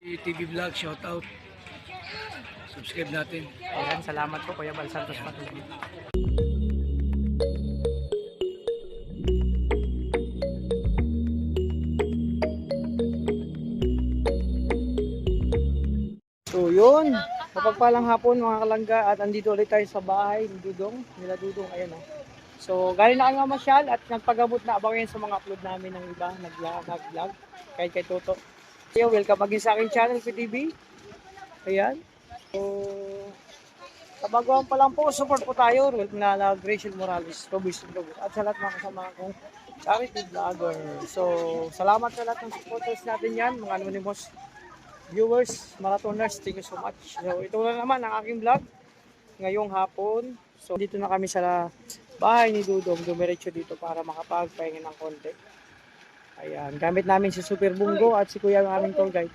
TV Vlog, shout out. Subscribe natin. Ayan, salamat po Kuya Bal Santos Patuloy. So yun, mapagpalang hapon mga kalangga at andito ulit tayo sa bahay ni Dudong, nila Dudong, ayan o. So galing na kami mamasyal at nagpagabot na abangan sa mga upload namin ng iba, nag-vlog, kahit kay Toto. So welcome again sa aking channel, PTV. Ayan. So, kabaguhan pa lang po, support po tayo. Welcome na Graciel Morales, Robis, at sa lahat mga kasama kong charity vlogger. So, salamat sa lahat ng supporters natin yan, mga anonymous viewers, marathoners, thank you so much. So, ito na naman ang aking vlog ngayong hapon. So, dito na kami sa bahay ni Dudong, dumiretso dito para makapagpahinga ng konti. Ayan, gamit namin si Super Bungo at si Kuya ang aming tour guide.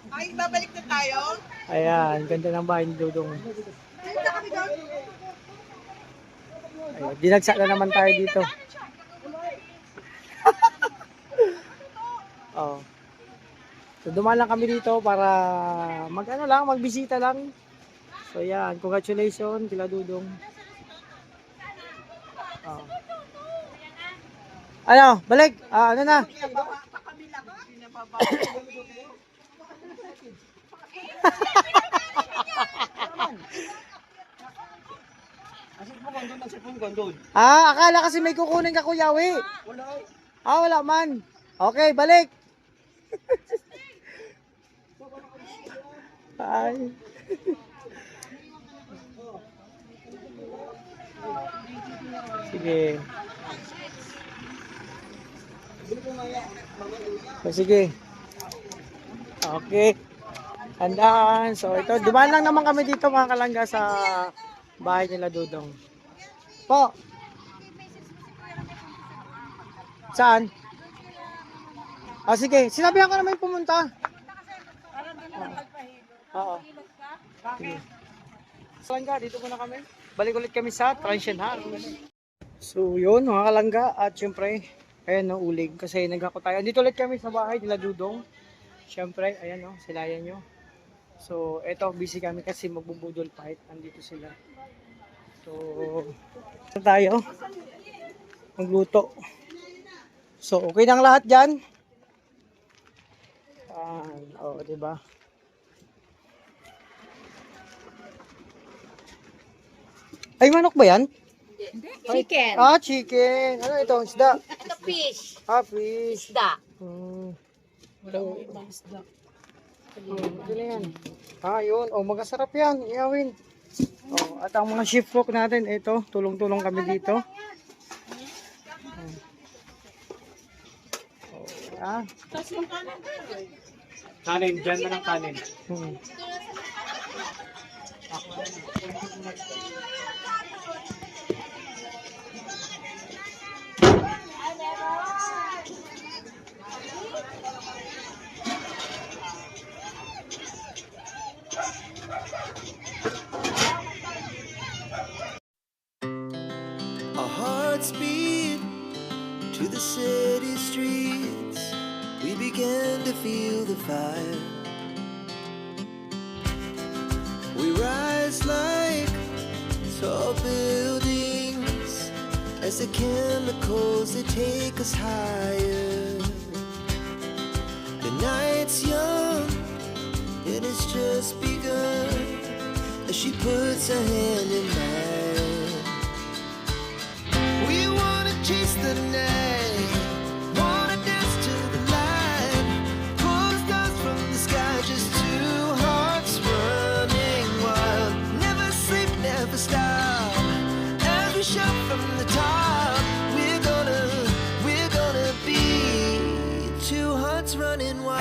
Ay, babalik na tayo? Ayan, ganda ng bahay ni Dudong. Ayan, dinagsak na naman tayo dito. Oh. So dumaan lang kami dito para magbisita lang. So yan, congratulations kila Dudong. Oh. Ano, balik. Ano na? Akala kasi may kukunin ka Kuyawi. Wala man. Okay, balik. Ay. Sige. Sige. Okay. Handaan. So ito, dumaan lang naman kami dito mga kalangga sa bahay nila Dudong. Po. Saan? Sige. Sinabihan ko naman pumunta. Oo. Sige. Kalangga, dito muna kami. Balik ulit kami sa Transient House. So yun mga kalangga at syempre, ayan no, ulig kasi nagako tayo. Dito ulit kami sa bahay nila Dudong. Syempre, ayan no, silayan nyo. So eto, busy kami kasi magbubudol fight. Andito sila. So, ito tayo. Magluto. So, okay nang lahat dyan. Oo, diba? Ay, manok ba yan? Chicken. Chicken. Ano ito? Isda? Ito fish. Fish. Isda. Wala mo ibang isda. Ito na yan. Yun. Magkasarap yan. Iyawin. At ang mga shift cook natin, ito, tulong-tulong kami dito. Kanin, dyan na ng kanin. Our hearts beat to the city streets. We began to feel the fire. We rise like tall buildings as the chemicals they take us higher. The night's young, it has just begun as she puts her hand in mine. We wanna chase the night, wanna dance to the light, pull the stars from the sky, just two hearts running wild. Never sleep, never stop, as we shout from the top. We're gonna be two hearts running wild.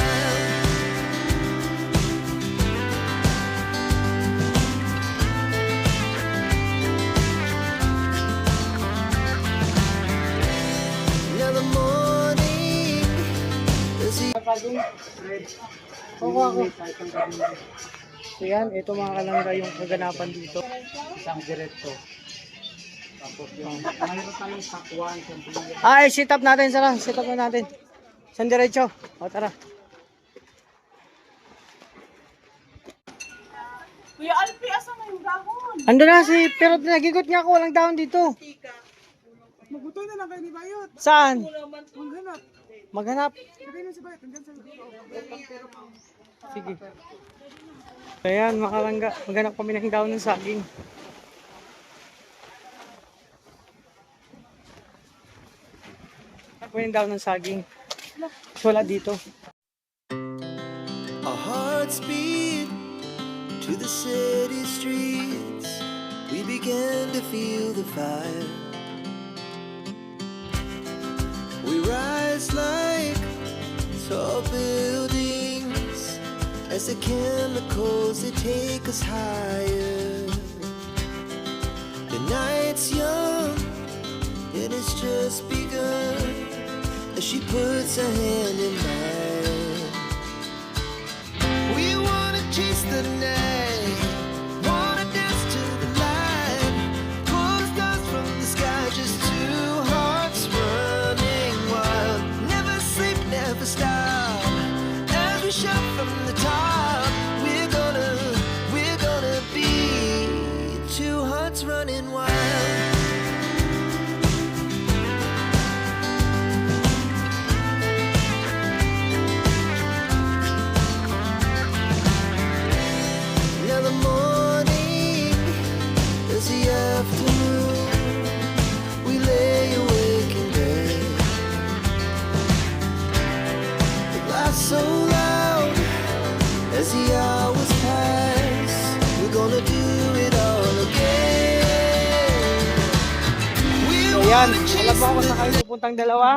Ako. So yan, ito mga kalangga yung kaganapan dito. Isang diretso. Tapos yung mayroon tayong sakwan, champion. Ay, sit up natin, Sara. Sit up na natin. Isang diretso. O, tara. Kuya Alpi, asa na yung dahon? Ando na si, pero nagigot niya ako, walang dahon dito. Mabutoy na lang kayo ni Bayot. Saan? Maghanap. Maghanap. Sabi na si Bayot, hanggang sa Sige. Ayan, mga kalangga. Maghanap kami ng dahon ng saging. Ako yung dahon ng saging. Wala dito. Our hearts beat to the city streets. We began to feel the fire. We rise like tall buildings as the chemicals they take us higher. The night's young and it's just begun as she puts her hand in mine. We wanna chase the night, wanna dance to the light, pull the stars from the sky, just two hearts running wild. Never sleep, never stop, as we shout from the top. We're gonna be two hearts running wild. Now the morning is the afternoon. We lay awake in bed. The laughs so loud as the hours pass. We're gonna do it all again. We So yan, wanna alam chase mo ako the na kayo pupuntang dalawa.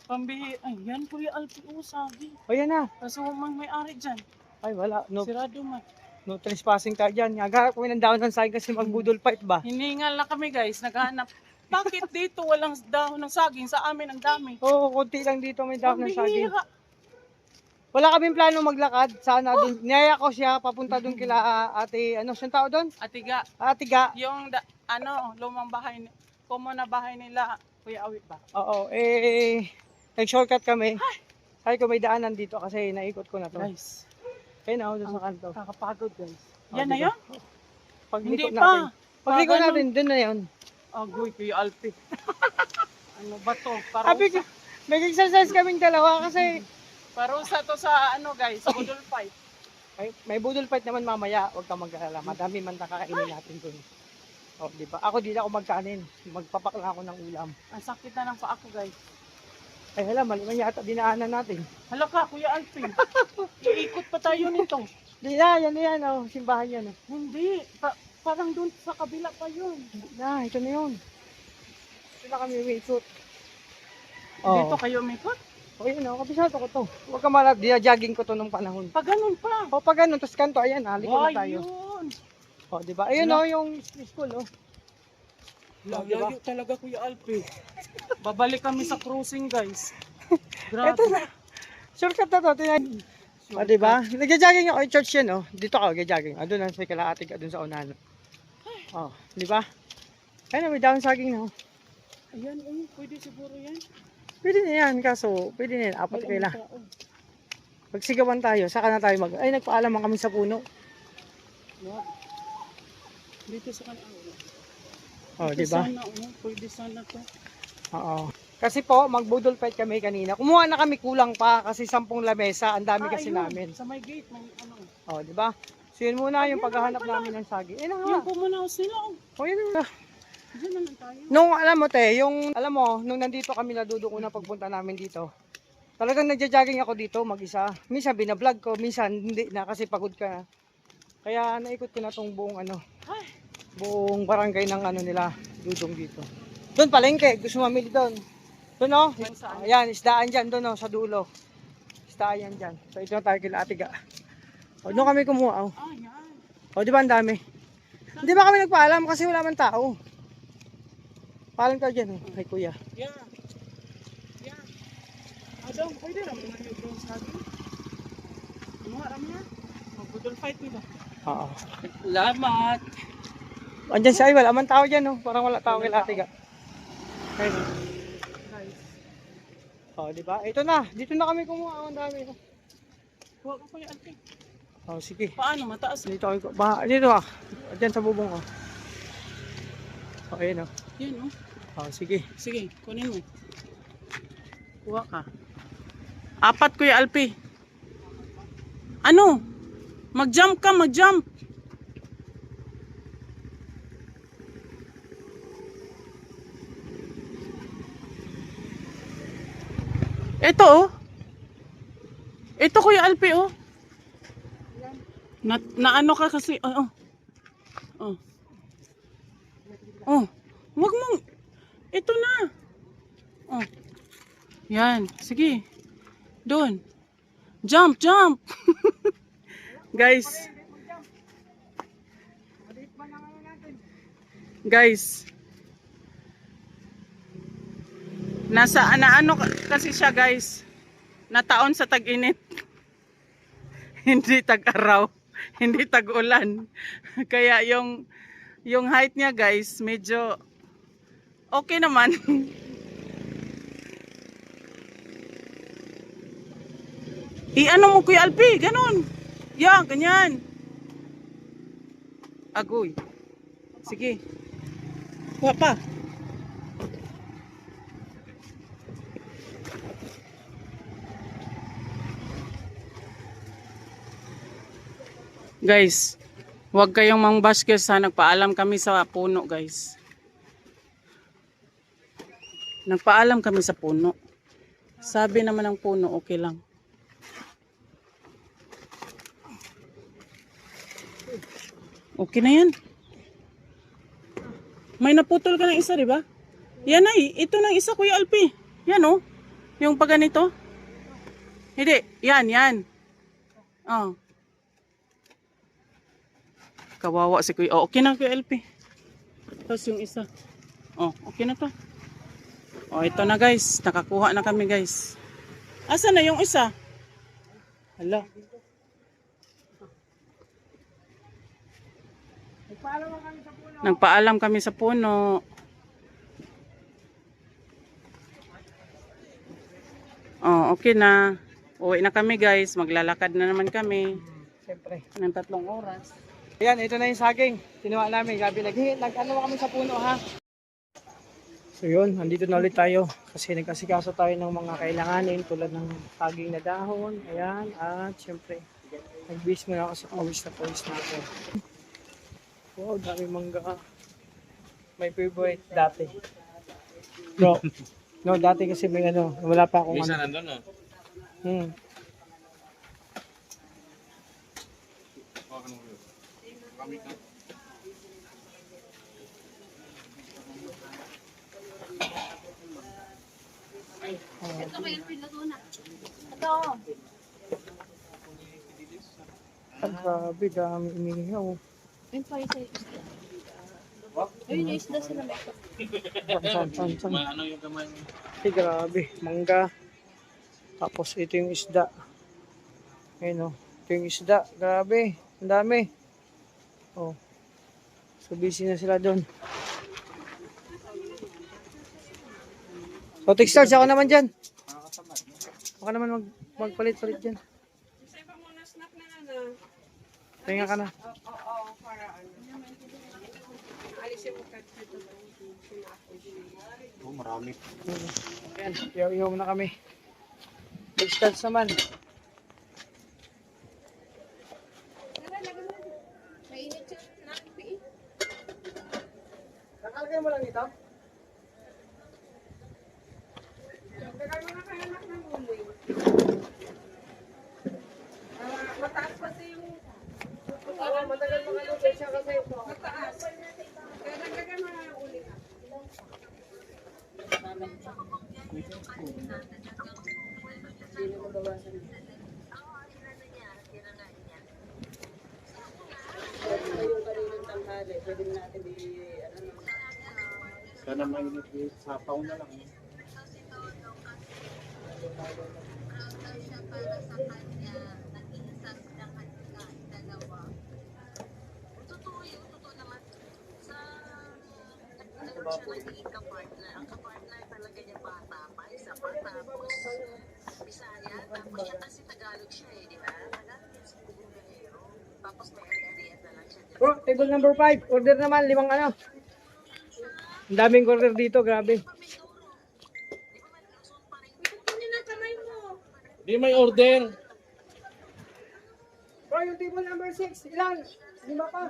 Pambihi. Ay, yan Kuya Alpi, sabi. O yan na. Kaso mang may-ari dyan. Ay wala, no, Sirado man. no trespassing tayo dyan. Nagharap kami ng dahon ng saging kasi magbudol fight ba? Hiningal na kami guys, naghahanap. Bakit dito walang dahon ng saging? Sa amin ang dami. Oo, konti lang dito may dahon ng saging. Pambihira. Wala kaming plano maglakad. Sana dun. Niyaya ko siya papunta dun kila ate, ano siyang tao dun? Atiga, Ate Ga. yung lumang bahay, common na bahay nila, Kuya Awit ba? Oo, nag-shortcut kami. Sabi ko may daanan dito kasi naikot ko na to. Guys, Kaya na, doon sa kanto. kakapagod guys. Oh, Yan na diba? yun? Pagliko Hindi natin. pa. Pagliko Ganun. natin, dun na yun. Agoy, Kuya Alpi. Ano ba to? Sabi ko, mag-exercise kaming dalawa kasi Parusa to sa guys, sa budol fight. may budol fight naman mamaya. Huwag kang mag-alala. Madami man nakakainin natin dun. O, di ba? Ako di na ako magkanin. Magpapakla ako ng ulam. Ang sakit na ng paa ko guys. Ay, hala, mali man yata dinaanan natin. Hala ka, Kuya Alpi. Iikot pa tayo nito. Di na, yan, oh. Simbahan yan, oh. Hindi. Parang doon sa kabila pa yun. Di na, ito na yun. Ito na kami wait-shoot. Dito kayo umikot? O, yun, oh. Kabisado ko to. Huwag ka malap, jogging ko to nung panahon. Pag ganun pa. O, pag ganun, tapos kanto, ayan, haliko na tayo. Yun. O, di ba? Ayun, oh, yung school, oh. Layo talaga Kuya Alpi. Babalik kami sa cruising guys. Ito Grabe. na. Shortcut na to. Tinan. O, di ba? Nag-jogging ako. Church yan, oh. Dito ako, nag-jogging. Doon na sa kalahati ka, doon sa unahan. O, di ba? Ayun, may dahon saging na, oh. Ayan, pwede siguro yan. Pwede na yan, kaso, pwede na yan. Apat kaila. tao. Pagsigawan tayo, saka na tayo mag... Ay, nagpaalaman kami sa puno. Wow. Dito sa kanila. O, di ba? Sana, pwede sana to. Oo. Kasi po, magbudol fight kami kanina. Kumuha na kami kulang pa kasi 10 lamesa. Ang dami kasi ayun, namin. Sa may gate, may O, di ba? So, yun muna yung paghahanap namin ng saging. Ayun na nga. Yung pumanaos nila. O, yun na. Diyan na lang tayo. Nung alam mo te, nung nandito kami nadudong una pagpunta namin dito. Talagang nagja-jogging ako dito mag-isa. Minsan bina-vlog ko, minsan hindi na kasi pagod ka na. Kaya naikot ko na tong buong buong barangay ng nila, dudong dito. Doon palengke, gusto mamili doon. Doon oh. Ayan, isdaan diyan doon oh, sa dulo. Isdaan yan diyan. So ito na tayo kila Ate Ga. O doon kami kumuha oh. Yan. O di ba ang dami? Hindi ba kami nagpaalam kasi wala man tao. Paalam ka dyan, oh. Ay kuya. Yeah. Yeah. Adong, pwede naman na yung drone sa akin. Mga rami yan. idol fight nila. Oo. Salamat. Andyan siya, wala man tao dyan, no? Parang wala tao kay ate ka. Ayun. Oh, di ba? Ito na, dito na kami kumuha. Ang dami. Huwag ko Kuya Alpi. Oh, sige. Paano mataas? Dito kami, dito ah. Diyan sa bubong ko. Oh, ayun oh. Yan oh. Oh, sige. Sige, kunin mo. Kuha ka. 4 Kuya Alpi. Ano? Mag-jump ka, mag-jump. Ito oh. Ito Kuya Alpi oh. Na ano ka kasi. Oh. Oh. Oh. Wag mong. Ito na. Oh. Yan. Sige. Doon. Jump, jump. Guys. Guys. Naano kasi siya guys. Nataon sa tag-init. Hindi tag-araw. Hindi tag-ulan. Kaya yung height niya guys, medyo okay naman. I-ano mo Kuya Alpi, ganun. Yan, ganyan. Agoy. Sige. Kuha pa. Guys, huwag kayong mangbasket ha. Nagpaalam kami sa puno guys. Nagpaalam kami sa puno. Sabi naman ng puno, okay lang. Okay na yan. May naputol ka ng isa, di ba? Yan ay, ito ng isa Kuya Alpi. Yan oh. Yung pag ganito. Hindi, yan. Oh. Kawawa si Kuya. Oh, okay na Kuya Alpi. Tapos yung isa. Oh, okay na to. Oh, ito na guys. Nakakuha na kami guys. Asa na yung isa? Hala. Nagpaalam kami sa puno. Oh, okay na. Uwi na kami guys. Maglalakad na naman kami. Siyempre. Ng 3 oras. Ayan, ito na yung saging. Tinuha namin. Gabi, nag-ano kami sa puno ha. So yun, nandito na ulit tayo. Kasi nagkasikaso tayo ng mga kailanganin tulad ng saging na dahon. Ayan, at siyempre, nag-bis muna ako sa pawis na ako. Wow, dami mangga. My favorite dati. Bro, no, dati kasi may ano, wala pa akong Isa ano. nandun, no? Ito may pinuto na. Ito. Ang grabe, dami inihaw. Yung pa isa isda. Ayun yung isda sila may San. Ano yung kamay mo? Ay, grabe, mangga. Tapos ito yung isda. Ayun o, ito yung isda. Grabe, ang dami. Oh. So busy na sila doon. So Textiles, ako naman dyan. Baka naman magpalit-palit dyan. Tinga ka na. Oh, marami. Ayan, iyaw na kami. Textiles naman. mainit siya na. Nakalagay mo lang ito? Mataas kasi yung Matagal makalugay siya kasi ito. mataas. Kaya nagdagan mo na yung uli. Sana mainit yung sapaw na lang. Para sa kanya, nag-iisas ng kanya, dalawa. Bro, table number 5. Order naman, 5 ano. Ang daming order dito, grabe. Di may order. Bro, yung table number 6, ilan? 5 pa.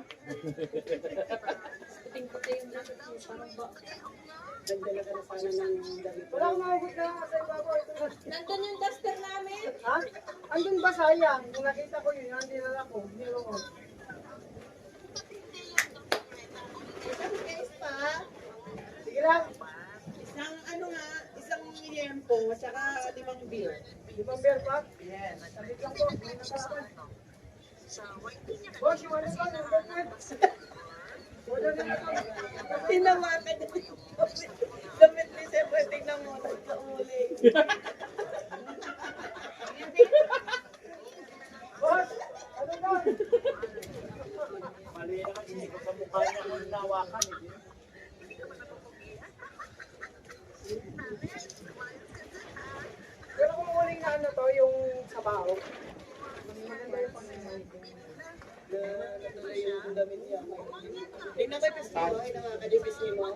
Wala akong mahugot na sa ibabaw. Nandun yung duster namin. Ha? Andun ba sayang? Kung nakita ko yun, hindi na ako. Hindi ako. Isang case pa, Sige lang. isang ano nga, isang liempo, tsaka 5 beer. 5 beer pa? Yes. Sabit lang po. Hindi na salamat. Boss, yung ano ba? Yung beer? Order na ako. Tinawakan niya yung damit ni Siyempre, tingnan mo, sa uli. Boss, ano ba? Mali na kasi ko sa mukha niya kung nawakan. Pero kung uling na ano to, yung sabaw. Maganda yung pangyayon. Tingnan ko yung pisnilo, ay nawakan yung pisnilo.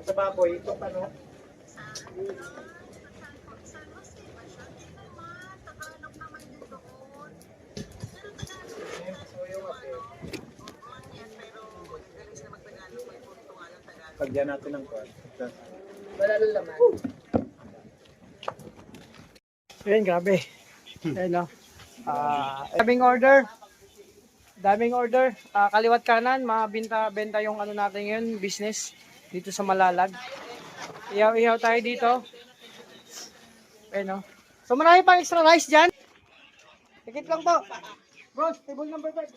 Sa baboy, ito pa no? Pagyan natin ng kwan. Wala nang laman. Ayan, grabe. Ayan, no? Daming order. Daming order. Kaliwat kanan, benta yung ano natin yun, business dito sa Malalag. Ihaw-ihaw tayo dito. Ayan, no? So, marami pang extra rice dyan. Tikit lang po. Bros, table number 5.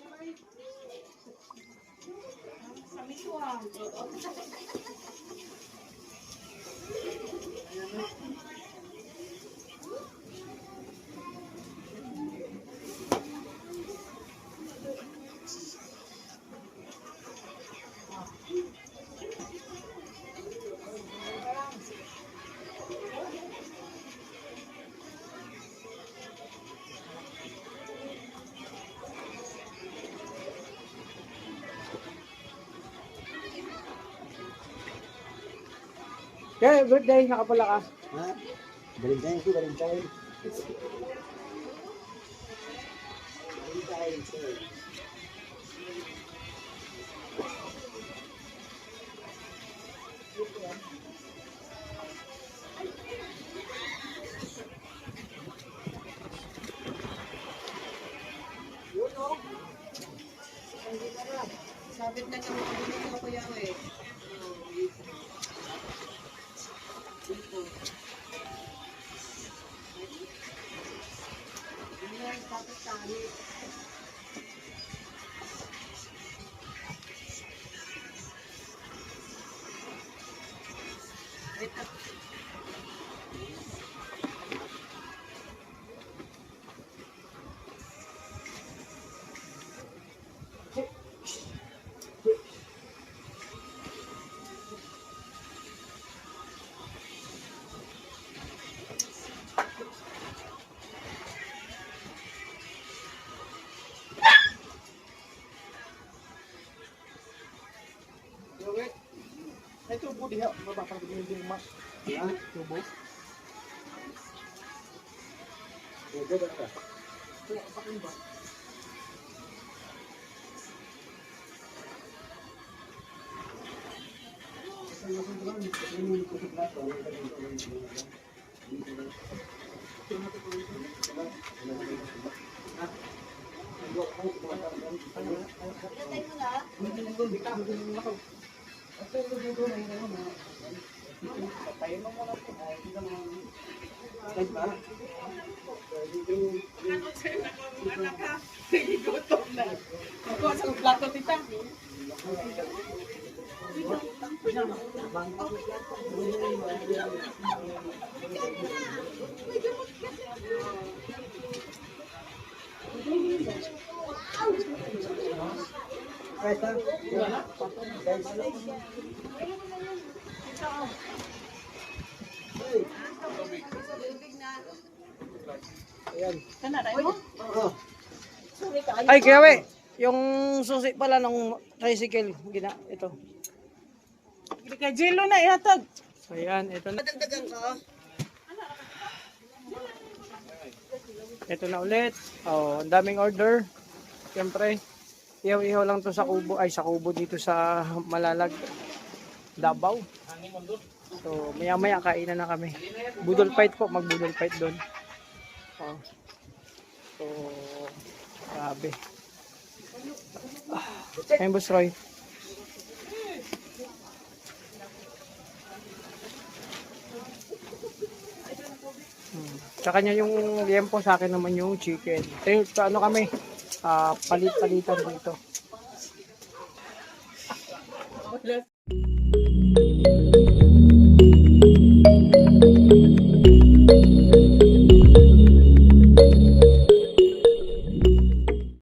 Yeah, good day, nakapula ka. Valentine ko, Valentine. Sabit na kami kami ko kuya ko eh. Ito po diha, mapapagawin din mas. Ha? Tubo. Tubo ba ka? Wala pa kang ba? Ako sa plato tita. kahit ha. Guys. Ayan. Kana na mo? Oh. Ay, kaya we, yung susi pala ng tricycle, ito. Hindi ka jelo na ihatag. So, ayan, ito na. Dagdagan ko. Ito na ulit. Oh, ang daming order. Siyempre, ihaw-ihaw lang to sa kubo. Ay, sa kubo dito sa Malalag, Davao. So, maya-maya kainan na kami. Budol fight po, mag-budol fight doon. Oh. So, grabe. Ayun, Boss Roy. Sa kanya yung liempo, sa akin naman yung chicken. Ano kami, palit-palitan dito.